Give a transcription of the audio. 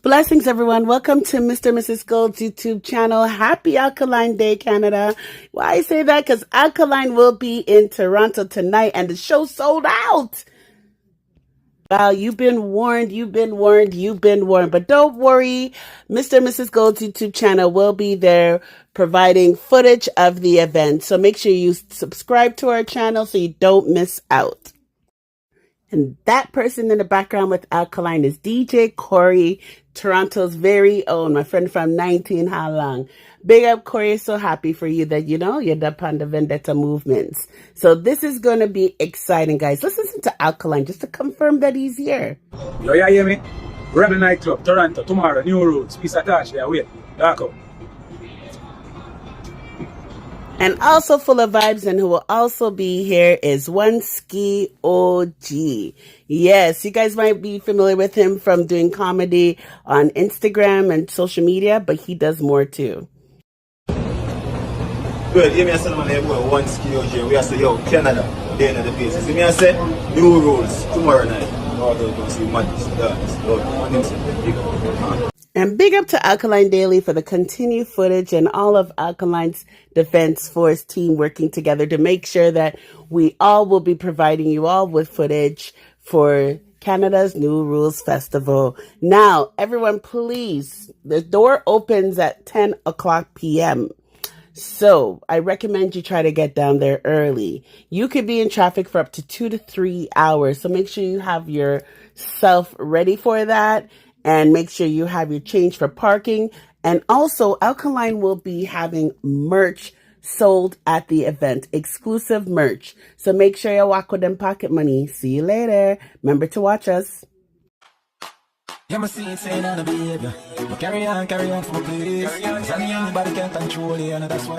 Blessings, everyone. Welcome to Mr. and Mrs. Gold's YouTube channel. Happy Alkaline Day, Canada. Why I say that? Because Alkaline will be in Toronto tonight and the show sold out. Wow, you've been warned, you've been warned, you've been warned. But don't worry, Mr. and Mrs. Gold's YouTube channel will be there providing footage of the event. So make sure you subscribe to our channel so you don't miss out. And that person in the background with Alkaline is DJ Cory, Toronto's very own, my friend from 19 How Long. Big up, Cory. So happy for you that, you're up on the Vendetta movements. So this is going to be exciting, guys. Let's listen to Alkaline just to confirm that he's here. Yo, you hear me? Rebel Nightclub, Toronto, tomorrow, new rules. Peace attached there, wait. Dark up. And also full of vibes and who will also be here is One Ski OG. Yes, you guys might be familiar with him from doing comedy on Instagram and social media, but he does more too. Good, you may say my name One Ski OG. We are say, yo, Canada, day in the place. You may say, new rules, tomorrow night. Go see And big up to Alkaline Daily for the continued footage and all of Alkaline's Defense Force team working together to make sure that we all will be providing you all with footage for Canada's New Rules Festival. Now, everyone, please, the door opens at 10 o'clock p.m. So I recommend you try to get down there early. You could be in traffic for up to 2 to 3 hours. So make sure you have yourself ready for that. And make sure you have your change for parking. And also, Alkaline will be having merch sold at the event. Exclusive merch. So make sure you walk with them pocket money. See you later. Remember to watch us. Yeah, my seat saying on the behavior. Carry on for my place. Cause anybody can control you, and that's why.